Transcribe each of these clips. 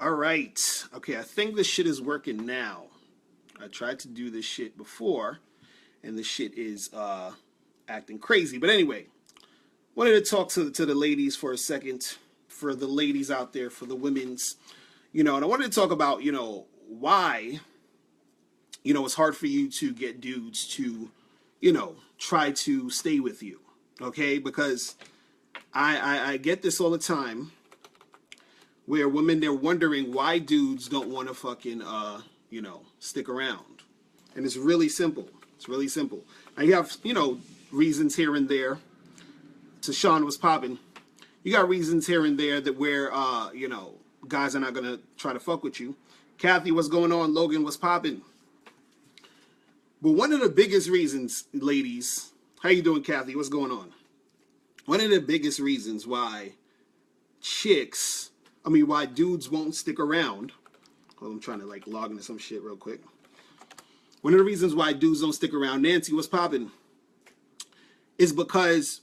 All right. Okay, I think this shit is working now. I tried to do this shit before, and this shit is acting crazy. But anyway, wanted to talk to the ladies for a second, for the ladies out there, for the women's, and I wanted to talk about, why, it's hard for you to get dudes to, try to stay with you. Okay, because I get this all the time where women, they're wondering why dudes don't want to fucking stick around. And it's really simple. It's really simple. Now you have, reasons here and there. To Sean was popping. You got reasons here and there that where guys are not gonna try to fuck with you. Kathy, what's going on? Logan, what's popping? But one of the biggest reasons, ladies, how you doing, Kathy? What's going on? One of the biggest reasons why why dudes won't stick around. Well, I'm trying to log into some shit real quick. One of the reasons why dudes don't stick around, Nancy, what's popping, is because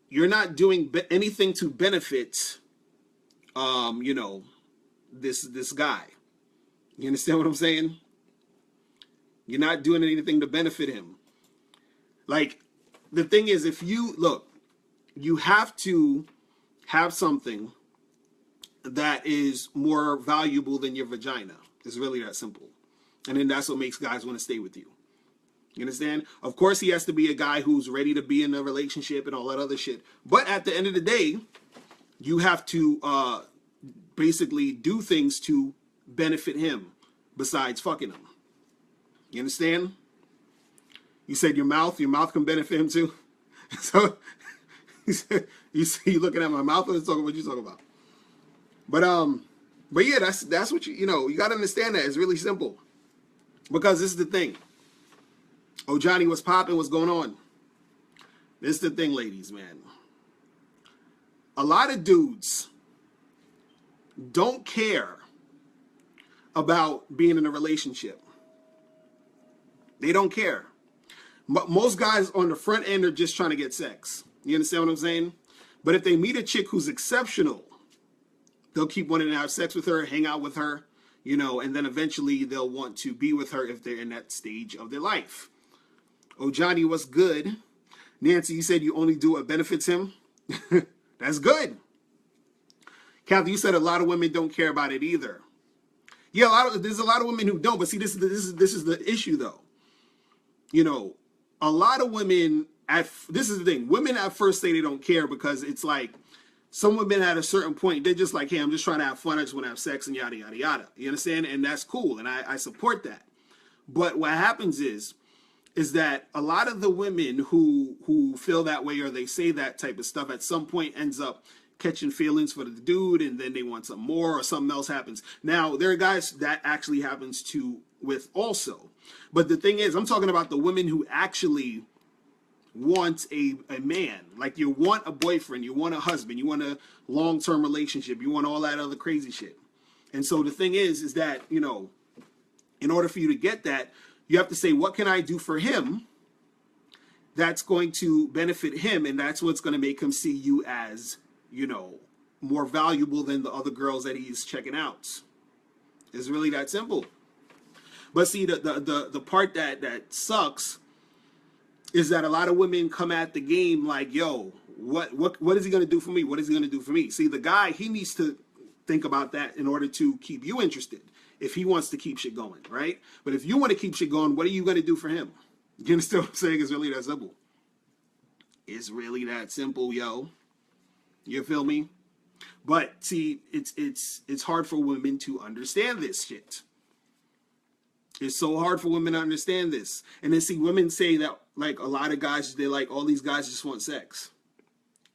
you're not doing anything to benefit, this guy. You understand what I'm saying? You're not doing anything to benefit him. The thing is, if you look, you have to have something that is more valuable than your vagina. It's really that simple. And then that's what makes guys want to stay with you. You understand? Of course, he has to be a guy who's ready to be in a relationship and all that other shit. But at the end of the day, you have to basically do things to benefit him besides fucking him. You understand? You said your mouth can benefit him too. So you looking at my mouth or talking what you talking about? But yeah, that's what you got to understand that it's really simple. Because this is the thing. Oh, Johnny, what's popping? What's going on? This is the thing, ladies, man. A lot of dudes don't care about being in a relationship. They don't care. Most guys on the front end are just trying to get sex. You understand what I'm saying? But if they meet a chick who's exceptional, they'll keep wanting to have sex with her, hang out with her, and then eventually they'll want to be with her if they're in that stage of their life. Oh, Johnny, what's good? Nancy, you said you only do what benefits him. That's good. Kathy, you said a lot of women don't care about it either. Yeah, there's a lot of women who don't. But see, this is the issue, though. A lot of women this is the thing. Women at first say they don't care because it's like some women at a certain point, they're just like, hey, I'm just trying to have fun. I just want to have sex and yada, yada, yada. You understand? And that's cool. And I support that. But what happens is that a lot of the women who feel that way or they say that type of stuff at some point ends up catching feelings for the dude, and then they want some more or something else happens. Now, there are guys that actually happens to with also. But the thing is, I'm talking about the women who actually want a man. Like you want a boyfriend, you want a husband, you want a long-term relationship, you want all that other crazy shit. And so the thing is that, in order for you to get that, you have to say, what can I do for him that's going to benefit him? And that's what's going to make him see you as, more valuable than the other girls that he's checking out. It's really that simple. But see, the part that sucks is that a lot of women come at the game like, yo, what is he going to do for me? What is he going to do for me? See, the guy, he needs to think about that in order to keep you interested. If he wants to keep shit going, right? But if you want to keep shit going, what are you going to do for him? You understand what I'm saying? It's really that simple. It's really that simple, yo. You feel me? But see, it's hard for women to understand this shit. It's so hard for women to understand this. And then see, women say that like a lot of guys, they're like, all these guys just want sex.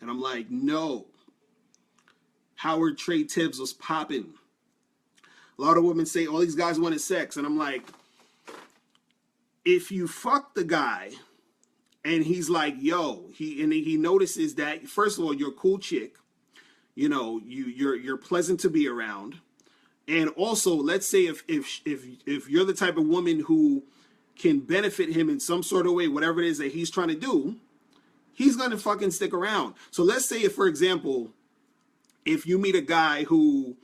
And I'm like, no. Howard Trey Tibbs was popping. A lot of women say all these guys wanted sex. And I'm like, if you fuck the guy and he's like, yo, he notices that, first of all, you're a cool chick. You're pleasant to be around. And also, let's say if you're the type of woman who can benefit him in some sort of way, whatever it is that he's trying to do, he's going to fucking stick around. So let's say if, for example, if you meet a guy who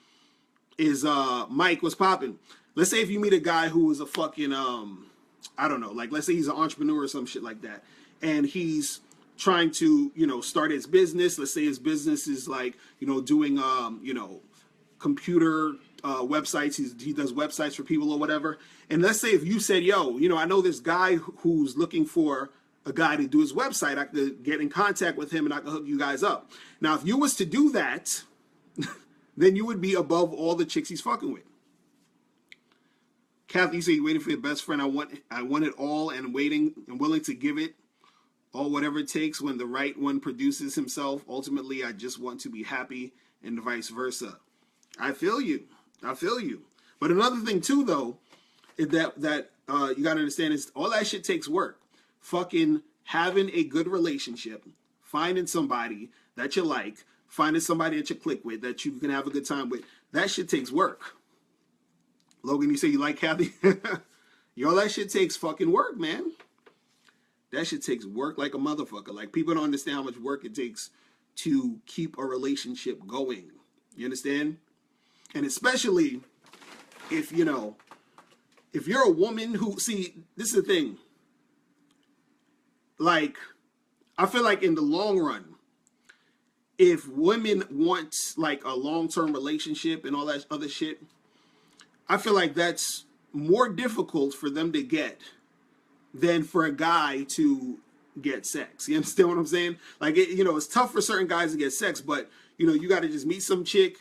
Mike, what's popping? Let's say if you meet a guy who is a fucking I don't know, like let's say he's an entrepreneur or some shit like that, and he's trying to, start his business. Let's say his business is like, doing computer websites. He does websites for people or whatever. And let's say if you said, yo, I know this guy who's looking for a guy to do his website. I could get in contact with him and I could hook you guys up. Now, if you was to do that, then you would be above all the chicks he's fucking with. Kathy, you say you're waiting for your best friend. I want it all and waiting and willing to give it all, whatever it takes when the right one produces himself. Ultimately, I just want to be happy and vice versa. I feel you. But another thing too, though, is that you gotta understand is all that shit takes work. Fucking having a good relationship, finding somebody that you like, finding somebody that you click with, that you can have a good time with. That shit takes work. Logan, you say you like Kathy? Yo, that shit takes fucking work, man. That shit takes work like a motherfucker. Like, people don't understand how much work it takes to keep a relationship going. You understand? And especially if, if you're a woman who, see, this is the thing. Like, I feel like in the long run, if women want like a long-term relationship and all that other shit, I feel like that's more difficult for them to get than for a guy to get sex. You understand what I'm saying? Like, it's tough for certain guys to get sex, but, you got to just meet some chick,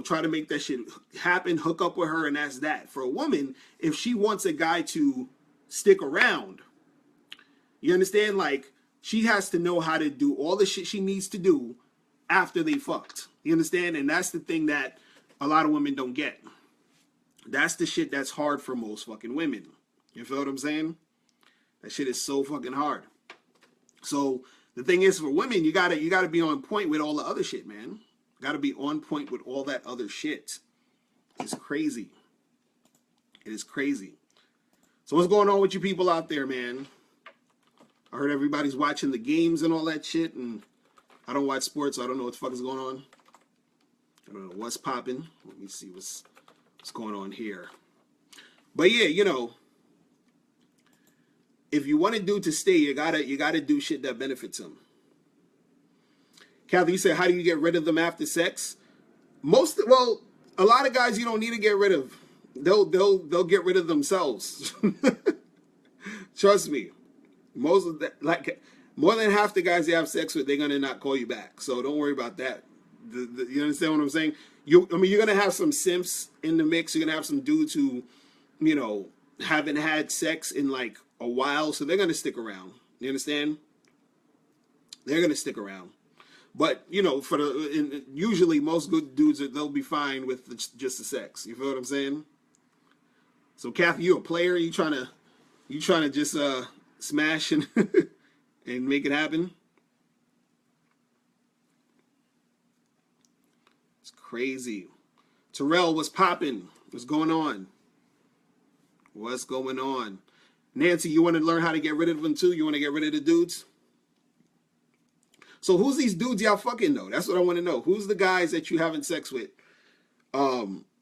try to make that shit happen, hook up with her, and that's that. For a woman, if she wants a guy to stick around, you understand? Like, she has to know how to do all the shit she needs to do after they fucked. You understand? And that's the thing that a lot of women don't get. That's the shit that's hard for most fucking women. You feel what I'm saying? That shit is so fucking hard. So the thing is, for women, you gotta be on point with all the other shit, man. Gotta be on point with all that other shit. It's crazy. It is crazy. So what's going on with you people out there, man? I heard everybody's watching the games and all that shit, and I don't watch sports, so I don't know what the fuck is going on. I don't know what's popping. Let me see what's going on here. But yeah, if you want a dude to stay, you gotta do shit that benefits him. Kathy, you said, how do you get rid of them after sex? A lot of guys you don't need to get rid of. They'll get rid of themselves. Trust me. Most of that, like, more than half the guys you have sex with, they're gonna not call you back. So don't worry about that. You understand what I'm saying? You're gonna have some simps in the mix. You're gonna have some dudes who, haven't had sex in like a while, so they're gonna stick around. You understand? They're gonna stick around. But usually most good dudes they'll be fine with just the sex. You feel what I'm saying? So Kathy, you a player? You trying to just smash and and make it happen? It's crazy. Terrell, what's popping? What's going on? What's going on? Nancy, you want to learn how to get rid of them too? You want to get rid of the dudes? So who's these dudes y'all fucking know? That's what I want to know. Who's the guys that you having sex with?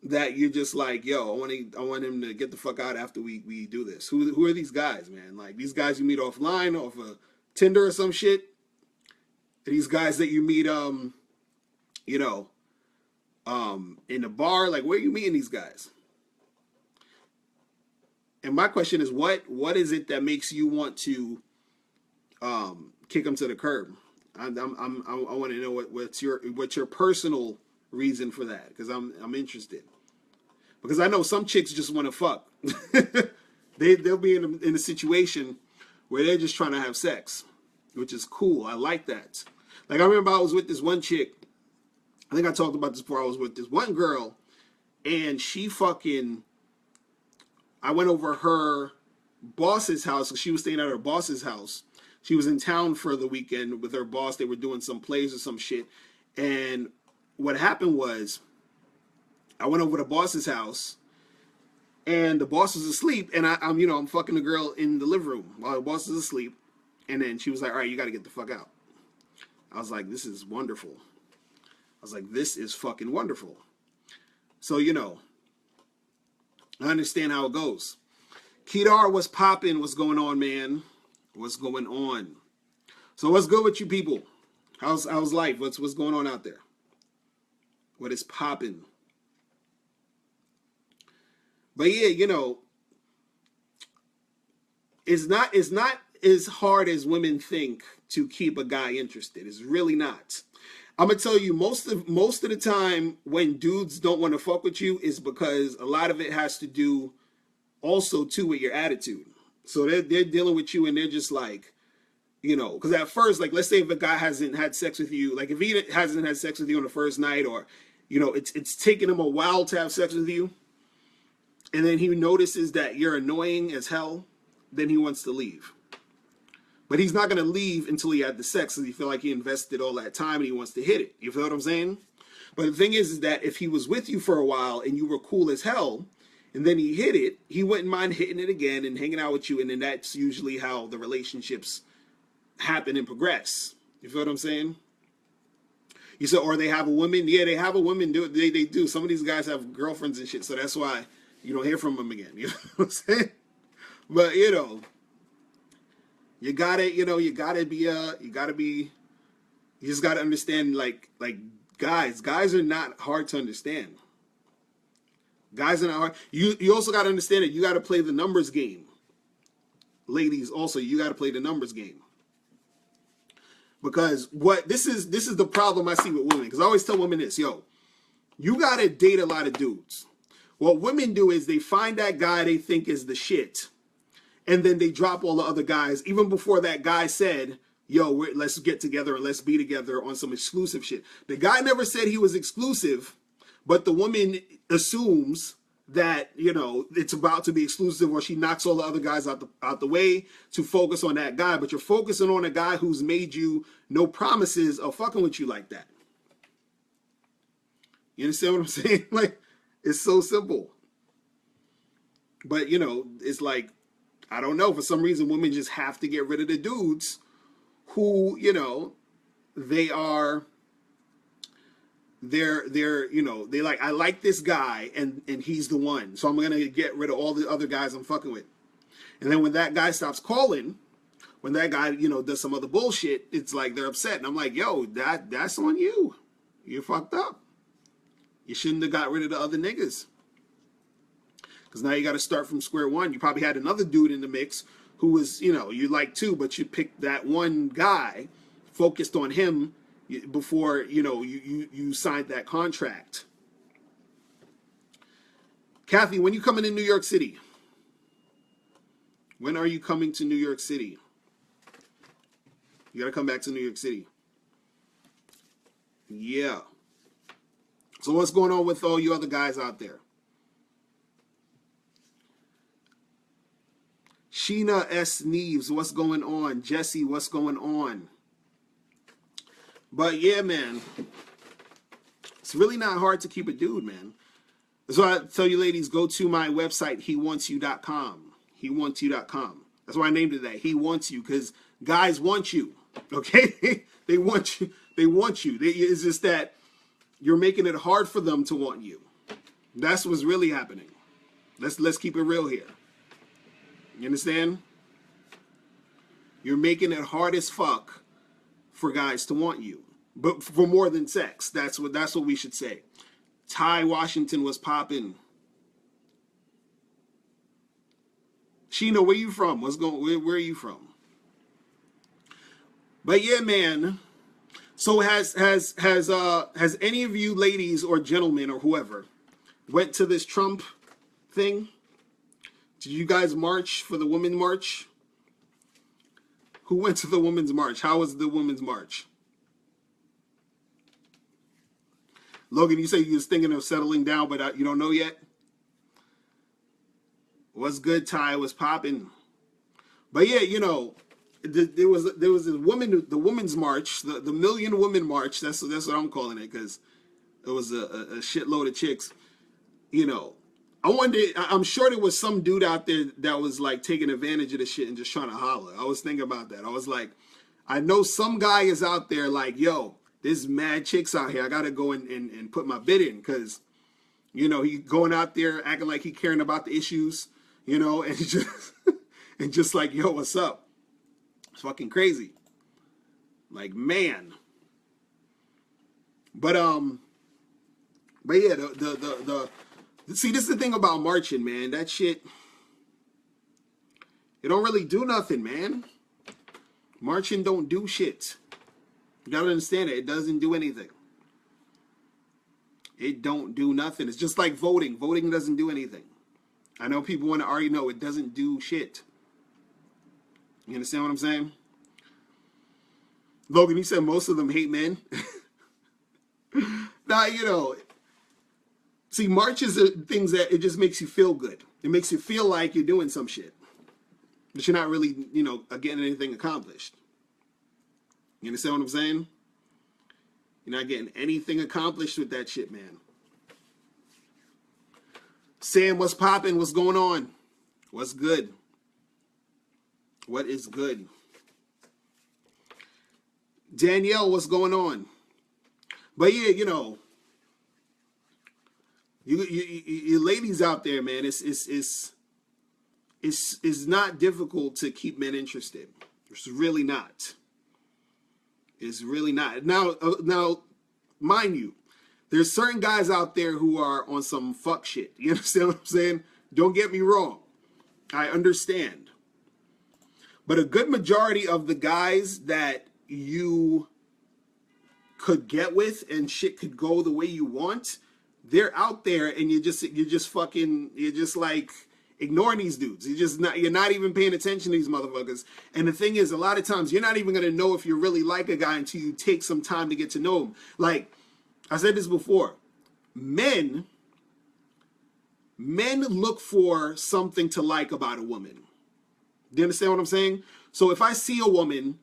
That you're just like, yo, I want him to get the fuck out after we do this. Who are these guys, man? Like, these guys you meet offline, off of Tinder or some shit? These guys that you meet, in the bar? Like, where are you meeting these guys? And my question is, what is it that makes you want to kick them to the curb? I want to know what's your personal reason for that, because I'm interested. Because I know some chicks just want to fuck. They'll be in a situation where they're just trying to have sex, which is cool. I like that. Like, I remember I was with this one chick. I think I talked about this before. I was with this one girl, and I went over her boss's house. So she was staying at her boss's house. She was in town for the weekend with her boss. They were doing some plays or some shit. And what happened was, I went over to boss's house, and the boss was asleep, and I'm fucking the girl in the living room while the boss is asleep. And then she was like, all right, you got to get the fuck out. I was like, this is wonderful. I was like, this is fucking wonderful. So, I understand how it goes. Kedar, what's popping? What's going on, man? What's going on? So what's good with you people? How's life? What's going on out there? What is popping? But yeah, it's not as hard as women think to keep a guy interested. It's really not. I'm gonna tell you, most of the time when dudes don't want to fuck with you is because a lot of it has to do also too with your attitude. So they're dealing with you and they're just like, because at first, like, let's say if a guy hasn't had sex with you, like if he hasn't had sex with you on the first night, or it's taken him a while to have sex with you, and then he notices that you're annoying as hell, then he wants to leave. But he's not going to leave until he had the sex, because he feel like he invested all that time and he wants to hit it. You feel what I'm saying? But the thing is that if he was with you for a while and you were cool as hell, and then he hit it, he wouldn't mind hitting it again and hanging out with you, and then that's usually how the relationships happen and progress. You feel what I'm saying? You said, or they have a woman. Yeah, they have a woman. They do. Some of these guys have girlfriends and shit, so that's why you don't hear from them again. You know what I'm saying? But you just gotta understand, like guys are not hard to understand. Guys are not hard. You also gotta understand that you gotta play the numbers game. Ladies, also, you gotta play the numbers game. Because this is the problem I see with women. Because I always tell women this, you gotta date a lot of dudes. What women do is they find that guy they think is the shit, and then they drop all the other guys, even before that guy said, let's get together and let's be together on some exclusive shit. The guy never said he was exclusive, but the woman assumes that, it's about to be exclusive, or she knocks all the other guys out the way to focus on that guy. But you're focusing on a guy who's made you no promises of fucking with you like that. You understand what I'm saying? Like, it's so simple. But, it's like, I don't know, for some reason women just have to get rid of the dudes who, they like, I like this guy and he's the one. So I'm going to get rid of all the other guys I'm fucking with. And then when that guy stops calling, when that guy, does some other bullshit, it's like they're upset. And I'm like, that's on you. You're fucked up. You shouldn't have got rid of the other niggas. Because now you got to start from square one. You probably had another dude in the mix who was, you like too, but you picked that one guy, focused on him before, you signed that contract. Kathy, when you coming to New York City? When are you coming to New York City? You got to come back to New York City. Yeah. So what's going on with all you other guys out there? Sheena S. Neves, what's going on? Jesse, what's going on? But yeah, man, it's really not hard to keep a dude, man. So I tell you ladies, go to my website, hewantsyou.com. Hewantsyou.com. That's why I named it that. He wants you, because guys want you. Okay? They want you. They want you. It's just that you're making it hard for them to want you. That's what's really happening. Let's keep it real here. You understand? You're making it hard as fuck for guys to want you, but for more than sex. That's what we should say. Ty Washington was popping. Sheena, where you from? Where are you from? But yeah, man. So has any of you ladies or gentlemen or whoever went to this Trump thing? Did you guys march for the Women's March? Who went to the Women's March? How was the Women's March? Logan, you say you was thinking of settling down, but you don't know yet? What's good, Ty? Was popping. But yeah, there was a woman, the Women's March, the Million Women March. That's what I'm calling it, because it was a shitload of chicks. I wonder, I'm sure there was some dude out there that was like taking advantage of the shit and just trying to holler. I was thinking about that. I was like, I know some guy is out there like, there's mad chicks out here. I got to go and put my bid in, because You know, he going out there acting like he caring about the issues, you know, and just and just like, yo, what's up? It's fucking crazy. Like, man. But yeah, see, this is the thing about marching, man. That shit, it don't really do nothing, man. Marching don't do shit. You gotta understand it. It doesn't do anything. It don't do nothing. It's just like voting. Voting doesn't do anything. I know people want to argue, no, it doesn't do shit. You understand what I'm saying? Logan, you said most of them hate men. Now, you know, see, marches are things that it just makes you feel good. It makes you feel like you're doing some shit. But you're not really, you know, getting anything accomplished. You understand what I'm saying? You're not getting anything accomplished with that shit, man. Sam, what's popping? What's going on? What's good? What is good? Danielle, what's going on? But yeah, you know, you ladies out there, man, it's not difficult to keep men interested. It's really not. It's really not. Now, mind you, there's certain guys out there who are on some fuck shit. You understand what I'm saying? Don't get me wrong. I understand. But a good majority of the guys that you could get with and shit could go the way you want, they're out there and you're just like ignoring these dudes. You're not even paying attention to these motherfuckers. And the thing is, a lot of times you're not even going to know if you really like a guy until you take some time to get to know him. Like I said this before, men look for something to like about a woman. Do you understand what I'm saying? So if I see a woman,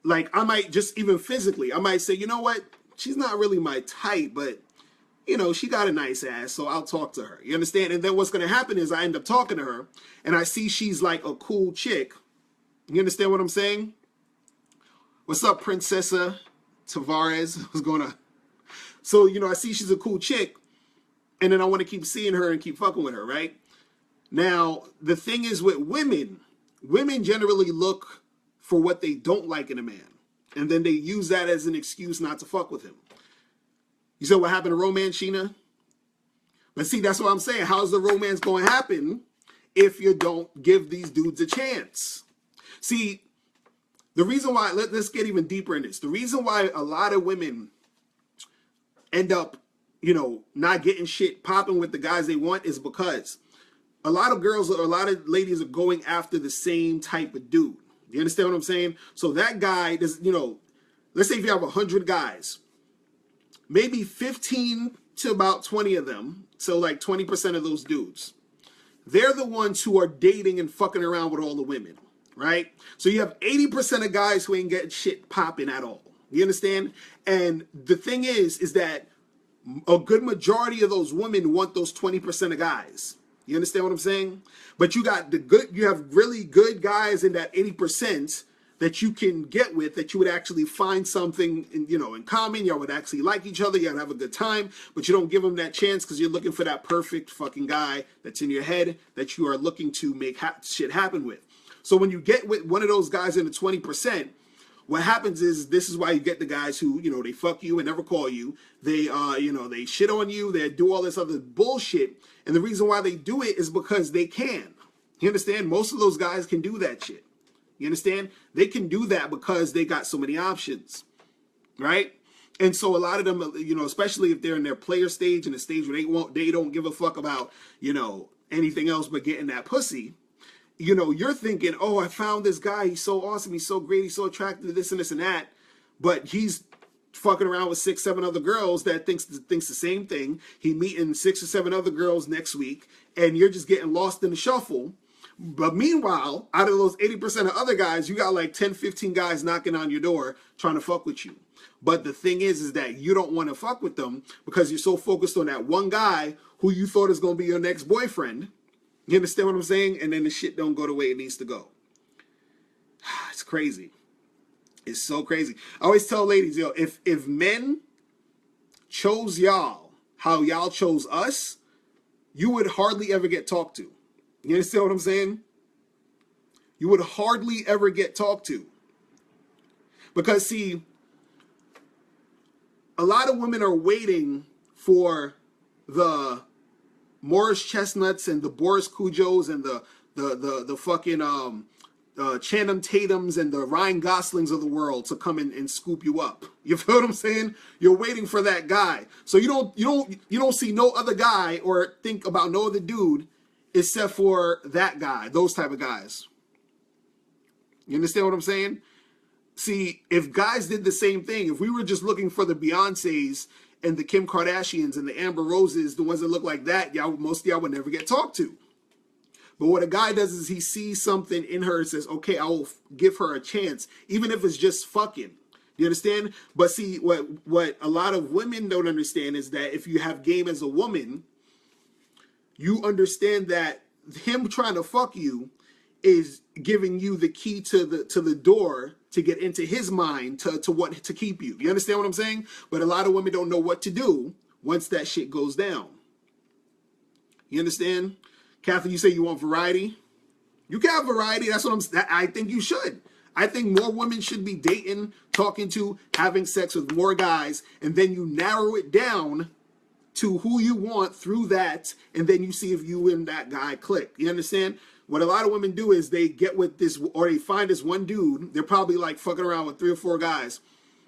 like I might just even physically, I might say, you know what? She's not really my type, but you know, she got a nice ass, so I'll talk to her. You understand? And then what's going to happen is I end up talking to her, and I see she's like a cool chick. You understand what I'm saying? What's up, Princessa Tavares? What's going on? So, you know, I see she's a cool chick, and then I want to keep seeing her and keep fucking with her, right? Now, the thing is with women generally look for what they don't like in a man, and then they use that as an excuse not to fuck with him. You said what happened to romance, Sheena? But see, that's what I'm saying. How's the romance going to happen if you don't give these dudes a chance? See, the reason why, let's get even deeper in this. The reason why a lot of women end up, you know, not getting shit popping with the guys they want is because a lot of girls or a lot of ladies are going after the same type of dude. You understand what I'm saying? So that guy, you know, let's say if you have 100 guys, maybe 15 to about 20 of them, so like 20% of those dudes, they're the ones who are dating and fucking around with all the women, right? So you have 80% of guys who ain't getting shit popping at all. You understand? And the thing is that a good majority of those women want those 20% of guys. You understand what I'm saying? But you have really good guys in that 80% that you can get with, that you would actually find something in common. Y'all would actually like each other. Y'all have a good time, but you don't give them that chance because you're looking for that perfect fucking guy that's in your head that you are looking to make shit happen with. So when you get with one of those guys in the 20%, what happens is this is why you get the guys who, you know, they fuck you and never call you. They, they shit on you. They do all this other bullshit. And the reason why they do it is because they can. You understand? Most of those guys can do that shit. You understand? They can do that because they got so many options, right? And so a lot of them, you know, especially if they're in their player stage, in the stage where they don't give a fuck about, you know, anything else but getting that pussy. You know, you're thinking, oh, I found this guy. He's so awesome. He's so great. He's so attractive. This and this and that. But he's fucking around with 6, 7 other girls that thinks the same thing. He meeting 6 or 7 other girls next week, and you're just getting lost in the shuffle. But meanwhile, out of those 80% of other guys, you got like 10, 15 guys knocking on your door trying to fuck with you. But the thing is that you don't want to fuck with them because you're so focused on that one guy who you thought is going to be your next boyfriend. You understand what I'm saying? And then the shit don't go the way it needs to go. It's crazy. It's so crazy. I always tell ladies, yo, if men chose y'all how y'all chose us, you would hardly ever get talked to. You understand what I'm saying? You would hardly ever get talked to. Because, see, a lot of women are waiting for the Morris Chestnuts and the Boris Kujos and the fucking Channing Tatums and the Ryan Goslings of the world to come in and scoop you up. You feel what I'm saying? You're waiting for that guy. So you don't see no other guy or think about no other dude except for that guy, those type of guys. You understand what I'm saying? See, if guys did the same thing, if we were just looking for the Beyoncés and the Kim Kardashians and the Amber Roses, the ones that look like that, most of y'all would never get talked to. But what a guy does is he sees something in her and says, okay, I will give her a chance, even if it's just fucking. You understand? But see, what a lot of women don't understand is that if you have game as a woman, you understand that him trying to fuck you is giving you the key to the door to get into his mind to keep you. You understand what I'm saying? But a lot of women don't know what to do once that shit goes down. You understand? Kathy, you say you want variety. You can have variety. That's what I think you should. I think more women should be dating, talking to, having sex with more guys, and then you narrow it down to who you want through that, and then you see if you and that guy click. You understand? What a lot of women do is they get with this, or they find this one dude. They're probably like fucking around with 3 or 4 guys.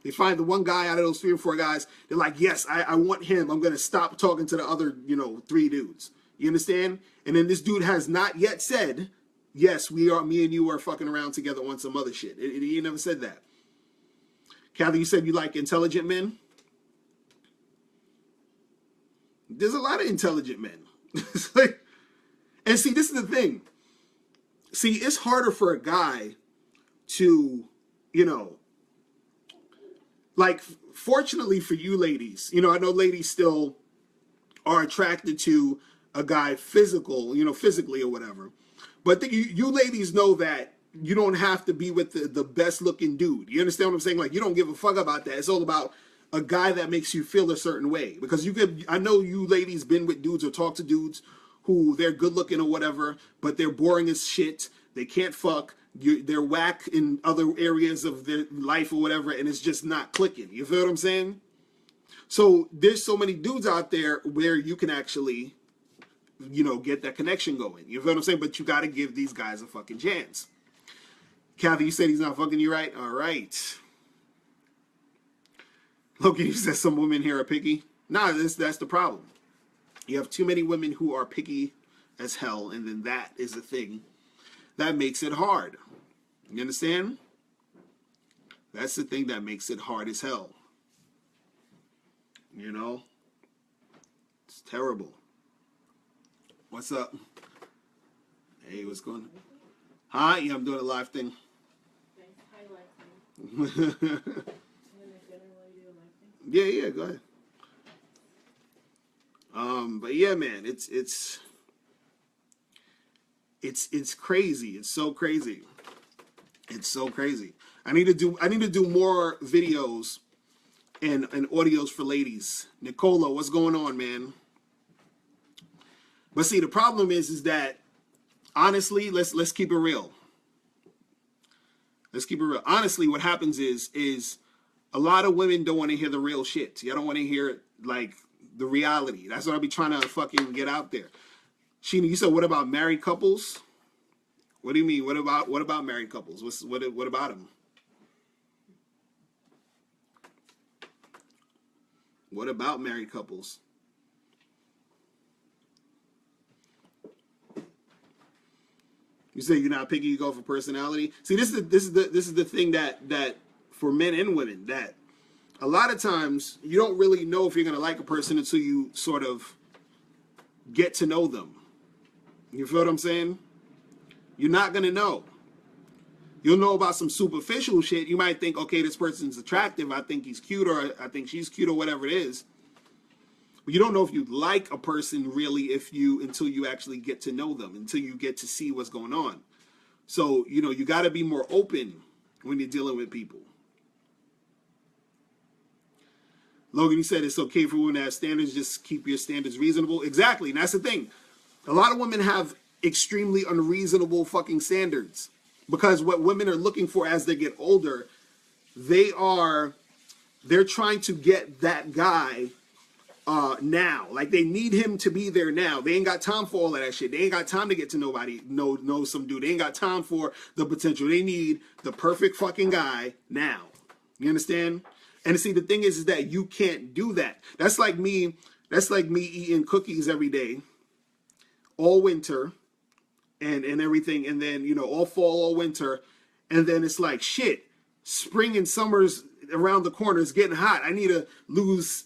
They find the one guy out of those 3 or 4 guys. They're like, yes, I want him. I'm going to stop talking to the other, 3 dudes. You understand? And then this dude has not yet said, yes, me and you are fucking around together on some other shit. He never said that. Kathy, you said you like intelligent men? There's a lot of intelligent men. It's like, and see, this is the thing. See, it's harder for a guy to, like, fortunately for you ladies, I know ladies still are attracted to a guy physically or whatever. But you ladies know that you don't have to be with the best looking dude. You understand what I'm saying? Like, you don't give a fuck about that. It's all about a guy that makes you feel a certain way. Because I know you ladies been with dudes or talk to dudes who they're good looking or whatever, but they're boring as shit. They can't fuck. They're whack in other areas of their life or whatever, and it's just not clicking. You feel what I'm saying? So there's so many dudes out there where you can actually, get that connection going. You feel what I'm saying? But you got to give these guys a fucking chance. Kathy, you said he's not fucking you right? All right. Loki, you said some women here are picky. Nah, that's the problem. You have too many women who are picky as hell, and then that is the thing that makes it hard. You understand? That's the thing that makes it hard as hell. It's terrible. What's up? Hey, what's going on? Hi, yeah, I'm doing a live thing. Yeah, go ahead. But yeah, man, it's crazy. It's so crazy. It's so crazy. I need to do more videos and audios for ladies. Nicola, what's going on, man? But see, the problem is that honestly, let's keep it real. Let's keep it real. Honestly, what happens is a lot of women don't want to hear the real shit. Y'all don't want to hear like the reality. That's what I be trying to fucking get out there. Sheena, you said what about married couples? What do you mean? What about married couples? What about them? What about married couples? You say you're not picky, you go for personality. See, this is the thing that for men and women, that a lot of times you don't really know if you're gonna like a person until you sort of get to know them. You feel what I'm saying? You're not gonna know. You'll know about some superficial shit. You might think, okay, this person's attractive. I think he's cute, or I think she's cute, or whatever it is. But you don't know if you like a person really until you actually get to know them, until you get to see what's going on. So, you got to be more open when you're dealing with people. Logan, you said it's okay for women to have standards, just keep your standards reasonable. Exactly, and that's the thing. A lot of women have extremely unreasonable fucking standards because what women are looking for as they get older, they're trying to get that guy now. Like they need him to be there now. They ain't got time for all of that shit. They ain't got time to get to know some dude. They ain't got time for the potential. They need the perfect fucking guy now. You understand? And see, the thing is that you can't do that. That's like me eating cookies every day, all winter, and everything, and then all fall, all winter, and then it's like shit. Spring and summer's around the corner. It's getting hot. I need to lose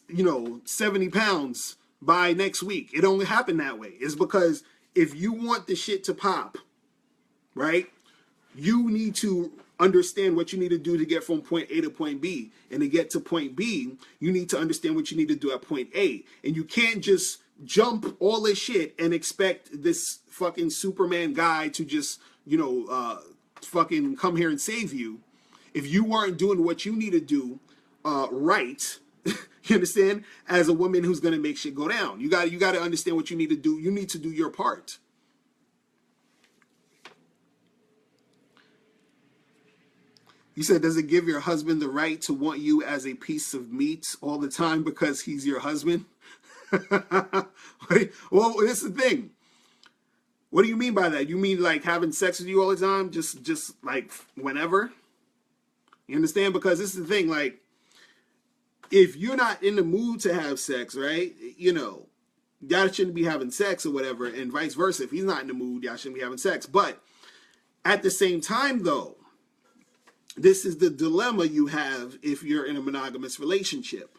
70 pounds by next week. It only happened that way. It's because if you want the shit to pop, right, you need to understand what you need to do to get from point A to point B. And to get to point B, you need to understand what you need to do at point A. And you can't just jump all this shit and expect this fucking Superman guy to just, fucking come here and save you. If you aren't doing what you need to do right, you understand? As a woman who's going to make shit go down. You got to understand what you need to do. You need to do your part. You said, does it give your husband the right to want you as a piece of meat all the time because he's your husband? Well, that's the thing. What do you mean by that? You mean like having sex with you all the time? Just like whenever? You understand? Because this is the thing, like, if you're not in the mood to have sex, right, y'all shouldn't be having sex or whatever, and vice versa. If he's not in the mood, y'all shouldn't be having sex. But at the same time, though, this is the dilemma you have if you're in a monogamous relationship.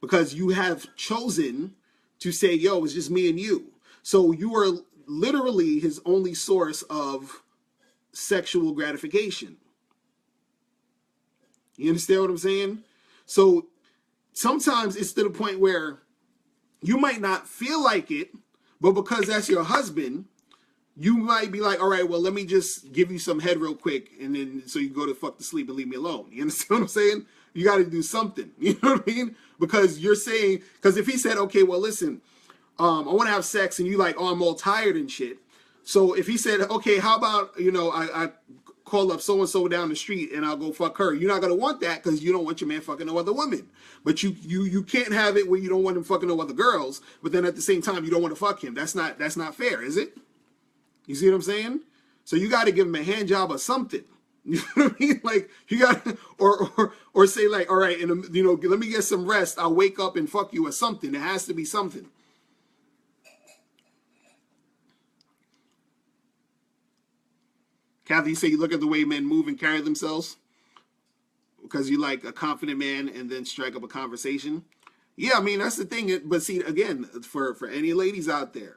Because you have chosen to say, yo, it's just me and you. So you are literally his only source of sexual gratification. You understand what I'm saying? So sometimes it's to the point where you might not feel like it, but because that's your husband, you might be like, all right, well, let me just give you some head real quick, and then so you go to fuck to sleep and leave me alone. You understand what I'm saying? You got to do something. You know what I mean? Because you're saying, because if he said, okay, well, listen, I want to have sex, and you like, oh, I'm all tired and shit. So if he said, okay, how about, I call up so-and-so down the street and I'll go fuck her. You're not going to want that because you don't want your man fucking no other women. But you can't have it where you don't want him fucking no other girls, but then at the same time, you don't want to fuck him. That's not fair, is it? You see what I'm saying? So you got to give him a hand job or something. You know what I mean? Like you got or say like, all right, and let me get some rest. I'll wake up and fuck you or something. There has to be something. Kathy, you say you look at the way men move and carry themselves because you like a confident man and then strike up a conversation. Yeah, I mean, that's the thing. But see, again, for any ladies out there,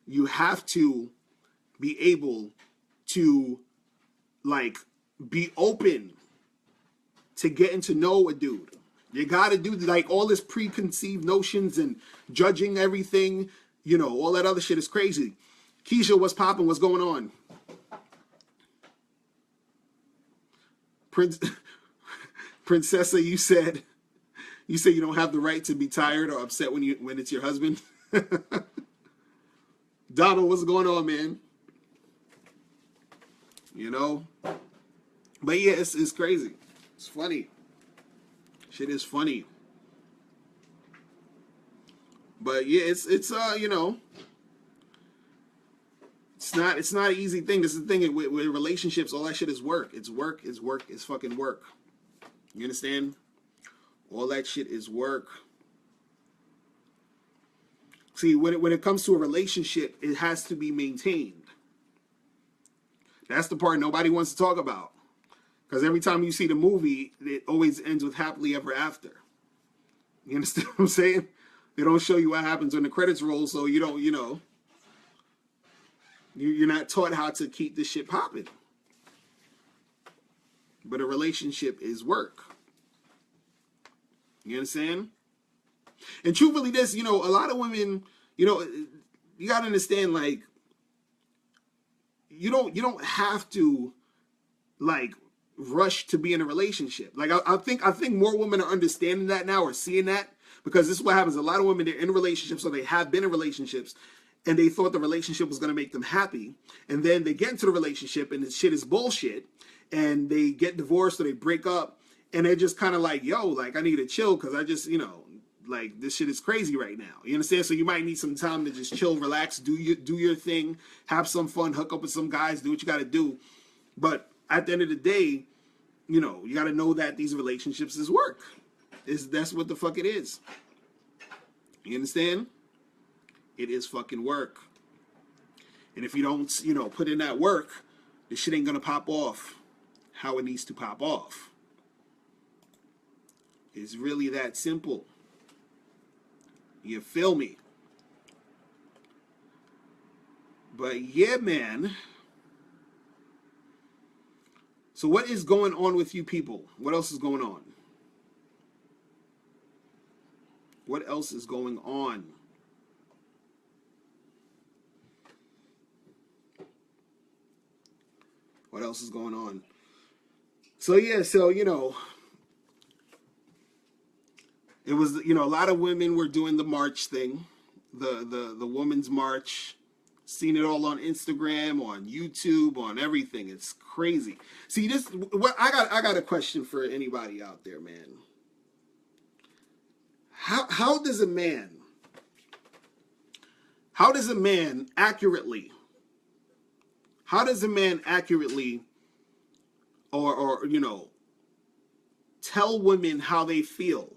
you have to be able to like be open to getting to know a dude. You got to do like all this preconceived notions and judging everything. All that other shit is crazy. Keisha, what's popping? What's going on? Princessa, you said you don't have the right to be tired or upset when it's your husband. Donald, what's going on, man? But yeah, it's crazy. It's funny. Shit is funny. But yeah, it's it's not an easy thing. This is the thing with relationships. All that shit is work. It's work. It's work. It's fucking work. You understand? All that shit is work. See, when it comes to a relationship, it has to be maintained. That's the part nobody wants to talk about. Because every time you see the movie, it always ends with happily ever after. You understand what I'm saying? They don't show you what happens when the credits roll, so you don't, you're not taught how to keep this shit popping. But a relationship is work. You understand? And truthfully, this, a lot of women, you got to understand, like, you don't have to, like, rush to be in a relationship. Like I think more women are understanding that now, or seeing that, because this is what happens. A lot of women, they're in relationships, or they have been in relationships, and they thought the relationship was going to make them happy, and then they get into the relationship and the shit is bullshit, and they get divorced or they break up, and they're just kind of like, yo, like I need to chill because I just, like this shit is crazy right now. You understand? So you might need some time to just chill, relax, do your thing, have some fun, hook up with some guys, do what you got to do. But at the end of the day, you got to know that these relationships is work. That's what the fuck it is. You understand? It is fucking work. And if you don't, put in that work, the shit ain't gonna pop off how it needs to pop off. It's really that simple. You feel me? But yeah, man. So what is going on with you people? What else is going on? What else is going on? What else is going on? So yeah, it was, a lot of women were doing the march thing, the women's march. Seen it all on Instagram, on YouTube, on everything. It's crazy. See, I got a question for anybody out there, man. How does a man accurately or tell women how they feel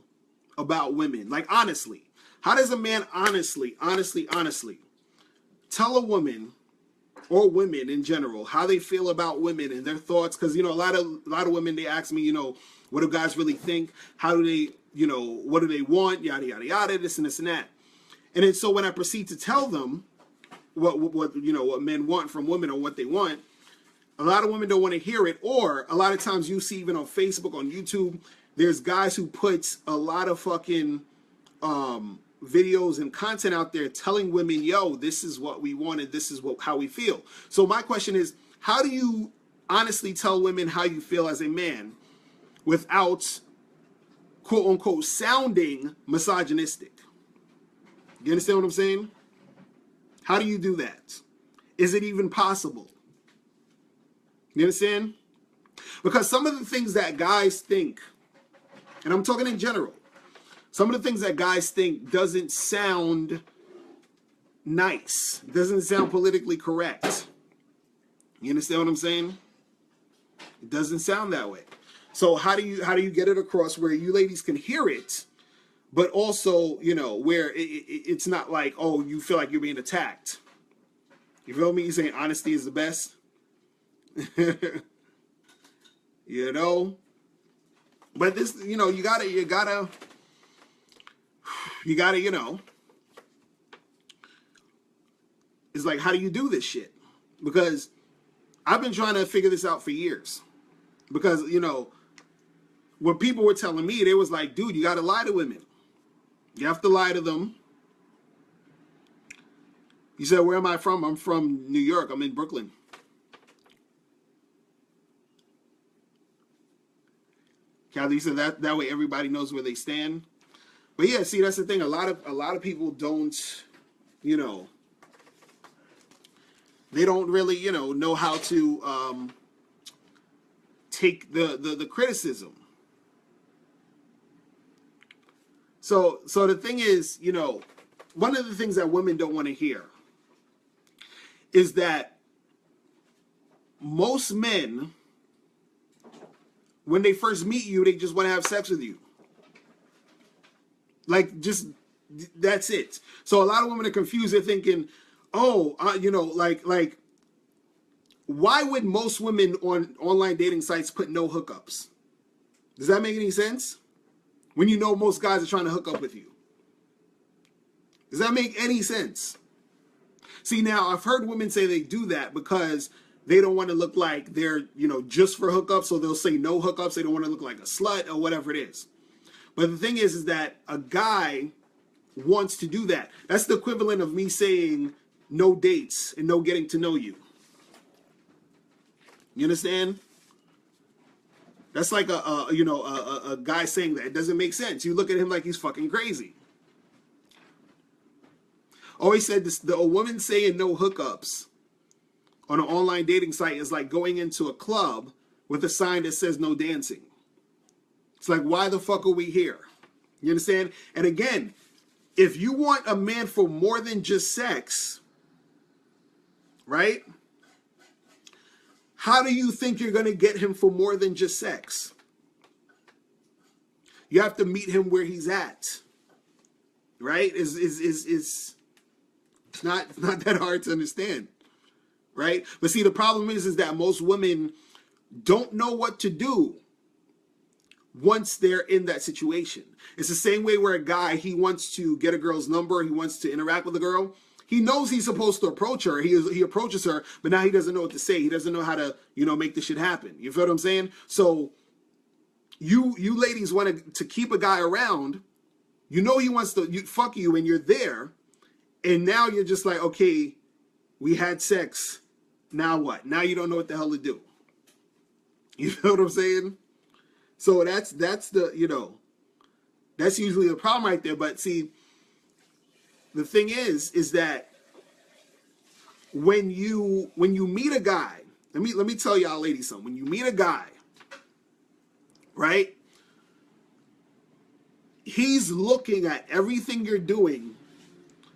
about women? Like, honestly, how does a man honestly tell a woman, or women in general, how they feel about women and their thoughts? Because, a lot of women, they ask me, what do guys really think? How do they, what do they want? Yada, yada, yada, this and this and that. And then so when I proceed to tell them what men want from women, or what they want, a lot of women don't want to hear it. Or a lot of times you see, even on Facebook, on YouTube, there's guys who put a lot of fucking videos and content out there telling women, yo, this is what we wanted, this is how we feel. So my question is, how do you honestly tell women how you feel as a man without, quote unquote, sounding misogynistic? You understand what I'm saying? How do you do that? Is it even possible? You understand? Because some of the things that guys think, and I'm talking in general, some of the things that guys think doesn't sound nice, doesn't sound politically correct. You understand what I'm saying? It doesn't sound that way. So how do you get it across where you ladies can hear it, but also, where it's not like, oh, you feel like you're being attacked? You feel me? You're saying honesty is the best? But this, you gotta, it's like, how do you do this shit? Because I've been trying to figure this out for years. Because, when people were telling me, they was like, dude, you gotta lie to women. You have to lie to them. You said, where am I from? I'm from New York. I'm in Brooklyn. Kathy said that way everybody knows where they stand. But yeah, see, that's the thing. A lot of people don't, they don't really, know how to take the criticism. So the thing is, one of the things that women don't want to hear is that most men, when they first meet you, they just want to have sex with you. Like, just, that's it. So a lot of women are confused. They're thinking, oh, like, why would most women on online dating sites put no hookups? Does that make any sense? When most guys are trying to hook up with you. Does that make any sense? See, now, I've heard women say they do that because they don't want to look like they're, just for hookups, so they'll say no hookups. They don't want to look like a slut or whatever it is. But the thing is that a guy wants to do that. That's the equivalent of me saying no dates and no getting to know you. You understand? That's like a guy saying that. It doesn't make sense. You look at him like he's fucking crazy. Always said this, a woman saying no hookups on an online dating site is like going into a club with a sign that says no dancing. It's like, why the fuck are we here? You understand? And again, if you want a man for more than just sex, right? How do you think you're going to get him for more than just sex? You have to meet him where he's at, right? It's not that hard to understand, right? But see, the problem is that most women don't know what to do once they're in that situation. It's the same way where a guy, he wants to get a girl's number, he wants to interact with a girl. He knows he's supposed to approach her. He approaches her, but now he doesn't know what to say. He doesn't know how to, make this shit happen. You feel what I'm saying? So you ladies want to keep a guy around. You know he wants to fuck you, and you're there. And now you're just like, okay, we had sex. Now what? Now you don't know what the hell to do. You know what I'm saying? So that's the, that's usually the problem right there. But see, the thing is that when you meet a guy, let me tell y'all ladies something. When you meet a guy, right? He's looking at everything you're doing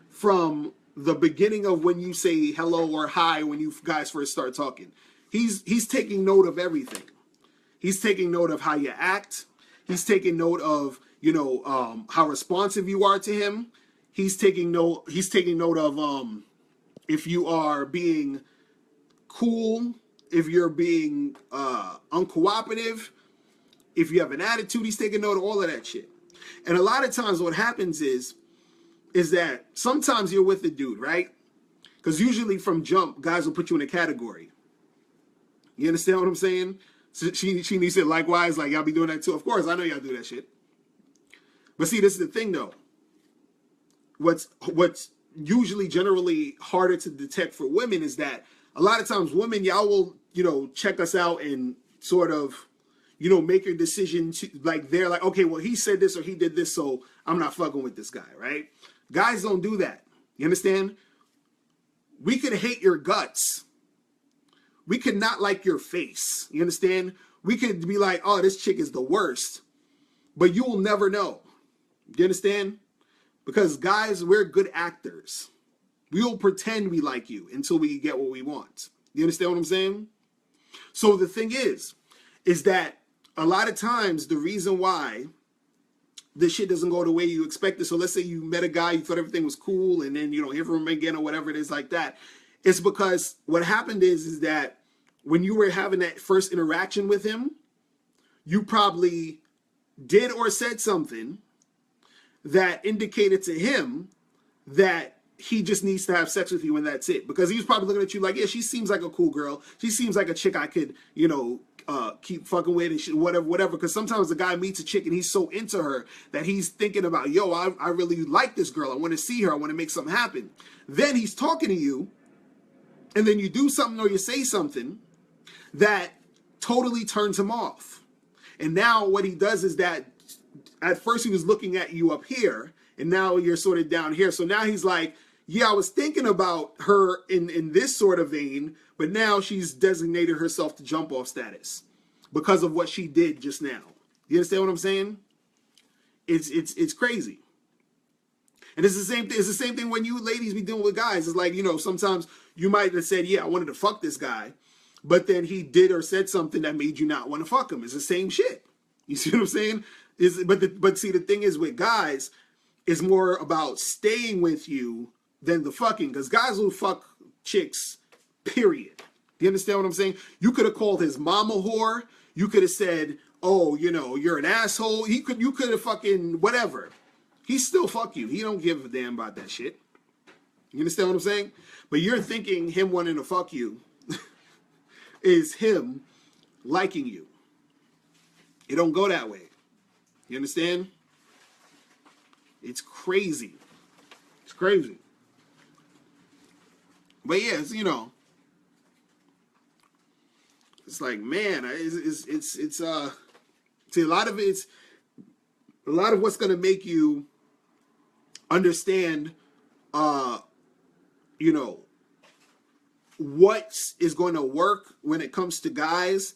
from the beginning of when you say hello or hi when you guys first start talking. He's taking note of everything. He's taking note of how you act. He's taking note of, how responsive you are to him. He's taking note of if you are being cool, if you're being uncooperative, if you have an attitude. He's taking note of all of that shit. And a lot of times what happens is that sometimes you're with a dude, right? Because usually from jump, guys will put you in a category. You understand what I'm saying? So she said likewise, like y'all be doing that too. Of course, I know y'all do that shit. But see, this is the thing though. What's usually generally harder to detect for women is that a lot of times women, y'all will, check us out and sort of, make your decision to, like, they're like, okay, well, he said this or he did this, so I'm not fucking with this guy, right? Guys don't do that. You understand? We could hate your guts. We could not like your face. You understand? We could be like, oh, this chick is the worst. But you will never know. You understand? Because guys, we're good actors. We will pretend we like you until we get what we want. You understand what I'm saying? So the thing is that a lot of times the reason why this shit doesn't go the way you expect it. So let's say you met a guy, you thought everything was cool, and then you don't hear from him again or whatever it is like that. It's because what happened is that when you were having that first interaction with him, you probably did or said something that indicated to him that he just needs to have sex with you and that's it. Because he was probably looking at you like, yeah, she seems like a cool girl. She seems like a chick I could, keep fucking with and shit, whatever. Because sometimes the guy meets a chick and he's so into her that he's thinking about, yo, I really like this girl. I want to see her. I want to make something happen. Then he's talking to you, and then you do something or you say something that totally turns him off. And now what he does is that at first he was looking at you up here, and now you're sort of down here. So now he's like, yeah, I was thinking about her in this sort of vein, but now she's designated herself to jump off status because of what she did just now. You understand what I'm saying? It's crazy. And it's the same thing. It's the same thing when you ladies be dealing with guys. It's like, sometimes you might have said, yeah, I wanted to fuck this guy, but then he did or said something that made you not want to fuck him. It's the same shit. You see what I'm saying? But see, the thing is with guys, it's more about staying with you than the fucking. Because guys will fuck chicks, period. Do you understand what I'm saying? You could have called his mom a whore. You could have said, oh, you're an asshole. You could have fucking whatever. He still fuck you. He don't give a damn about that shit. You understand what I'm saying? But you're thinking him wanting to fuck you is him liking you. It don't go that way. You understand? It's crazy. It's crazy. But yeah, it's, it's like, man, it's See, a lot of what's going to make you understand, you know, what is going to work when it comes to guys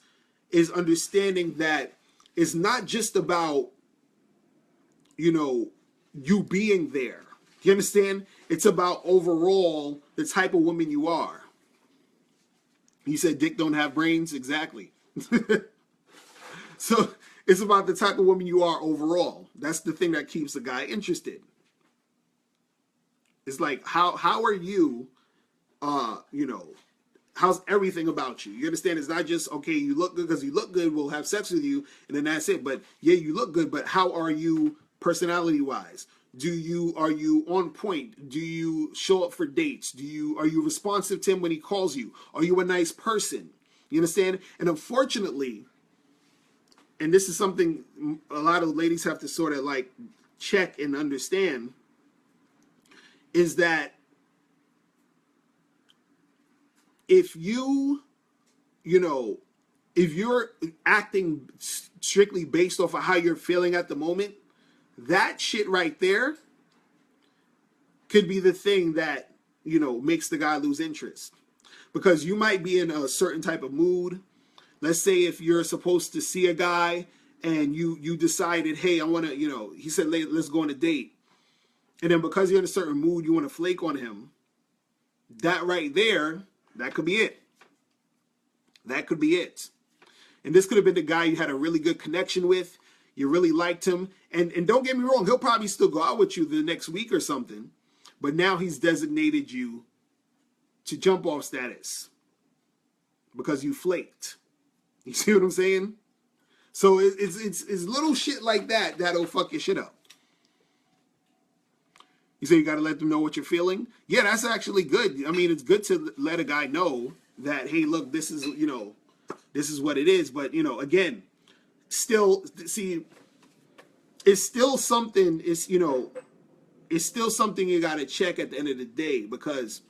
is understanding that it's not just about, you know, you being there. You understand? It's about overall the type of woman you are. You said dick don't have brains? Exactly. So it's about the type of woman you are overall. That's the thing that keeps a guy interested. It's like, how are you, you know, how's everything about you? You understand? It's not just, okay, you look good because you look good, we'll have sex with you, and then that's it. But yeah, you look good, but how are you personality-wise? Are you on point? Do you show up for dates? Are you responsive to him when he calls you? Are you a nice person? You understand? And unfortunately, and this is something a lot of ladies have to sort of like check and understand, is that if you know, if you're acting strictly based off of how you're feeling at the moment, that shit right there could be the thing that, you know, makes the guy lose interest. Because you might be in a certain type of mood. Let's say if you're supposed to see a guy and you decided, hey, I want to, you know, he said, let's go on a date. And then because you're in a certain mood, you want to flake on him. That right there, that could be it. That could be it. And this could have been the guy you had a really good connection with. You really liked him. And don't get me wrong, he'll probably still go out with you the next week or something. But now he's designated you to jump off status because you flaked. You see what I'm saying? So it's little shit like that that'll fuck your shit up. You say you got to let them know what you're feeling? Yeah, that's actually good. I mean, it's good to let a guy know that, hey, look, this is, you know, this is what it is. But, you know, again, still, see, it's still something, it's, you know, it's still something you got to check at the end of the day because,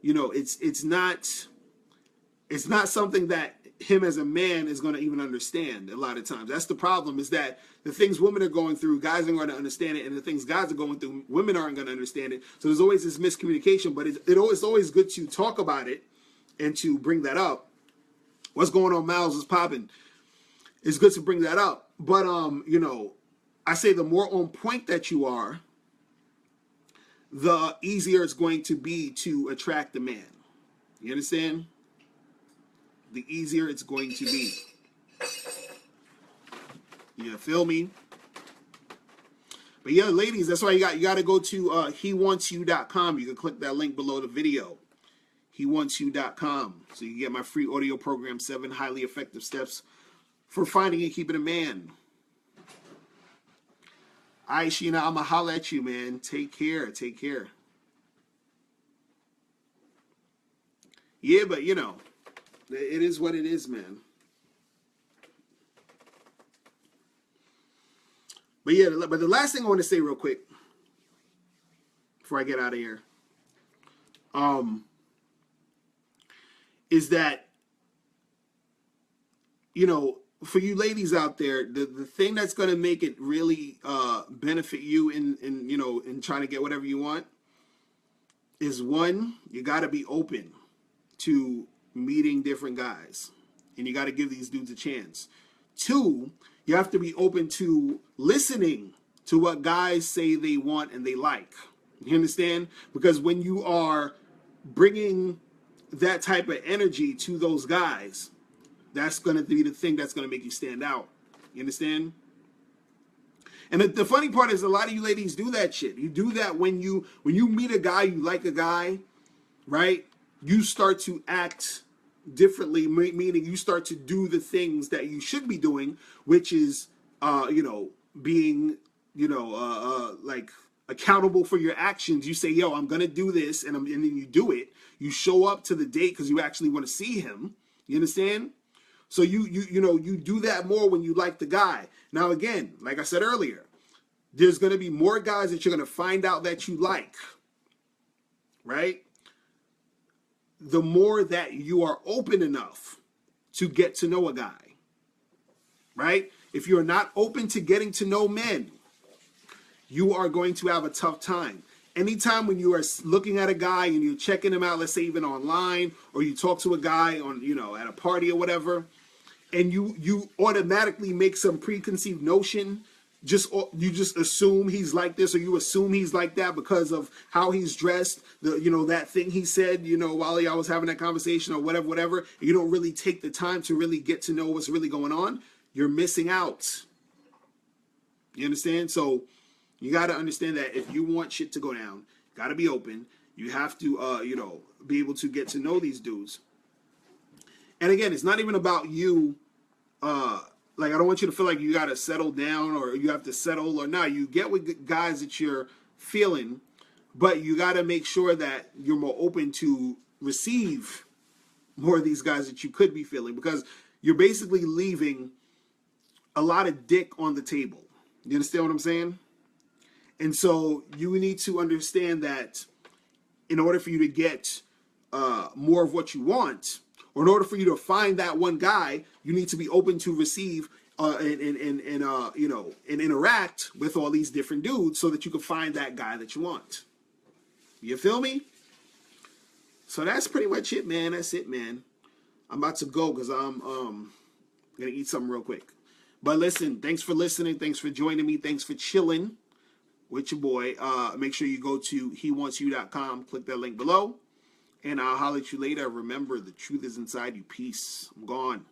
you know, it's not something that him as a man is going to even understand a lot of times. That's the problem, is that the things women are going through, guys aren't going to understand it, and the things guys are going through, women aren't going to understand it. So there's always this miscommunication, but it's always good to talk about it and to bring that up. What's going on, Miles? Is popping. It's good to bring that up. But, you know, I say the more on point that you are, the easier it's going to be to attract a man. You understand? The easier it's going to be. You feel me? But yeah, ladies, that's why you got to go to hewantsyou.com. You can click that link below the video. Hewantsyou.com. So you can get my free audio program, 7 highly effective steps for finding and keeping a man. All right, Sheena, I'ma holla at you, man. Take care. Take care. Yeah, but you know, it is what it is, man. But yeah, but the last thing I want to say real quick before I get out of here, is that, you know, for you ladies out there, the thing that's going to make it really benefit you in you know, in trying to get whatever you want is, one, you got to be open to meeting different guys, and you got to give these dudes a chance. 2, you have to be open to listening to what guys say they want and they like. You understand? Because when you are bringing that type of energy to those guys, that's going to be the thing that's going to make you stand out. You understand? And the funny part is, a lot of you ladies do that shit. You do that when you meet a guy, you like a guy, right? You start to act differently, meaning you start to do the things that you should be doing, which is, you know, being, you know, like accountable for your actions. You say, yo, I'm going to do this, and then you do it. You show up to the date because you actually want to see him. You understand? So you know, you do that more when you like the guy. Now, again, like I said earlier, there's going to be more guys that you're going to find out that you like, right? The more that you are open enough to get to know a guy, right? if you're not open to getting to know men, you are going to have a tough time. Anytime when you are looking at a guy and you're checking him out, let's say even online, or you talk to a guy on, at a party or whatever, and you automatically make some preconceived notion, you just assume he's like this, or you assume he's like that because of how he's dressed, that thing he said, while y'all was having that conversation or whatever, you don't really take the time to really get to know what's really going on, you're missing out. You understand? So you got to understand that if you want shit to go down, you got to be open. You have to, be able to get to know these dudes. And again, it's not even about you. I don't want you to feel like you got to settle down or you have to settle or not. You get with guys that you're feeling, but you got to make sure that you're more open to receive more of these guys that you could be feeling, because you're basically leaving a lot of dick on the table. You understand what I'm saying? And so you need to understand that in order for you to get more of what you want, or in order for you to find that one guy, you need to be open to receive and interact with all these different dudes so that you can find that guy that you want. You feel me? So that's pretty much it, man. That's it, man. I'm about to go because I'm gonna eat something real quick. But listen, thanks for listening. Thanks for joining me. Thanks for chilling with your boy. Make sure you go to hewantsyou.com. Click that link below. And I'll holler at you later. Remember, the truth is inside you. Peace. I'm gone.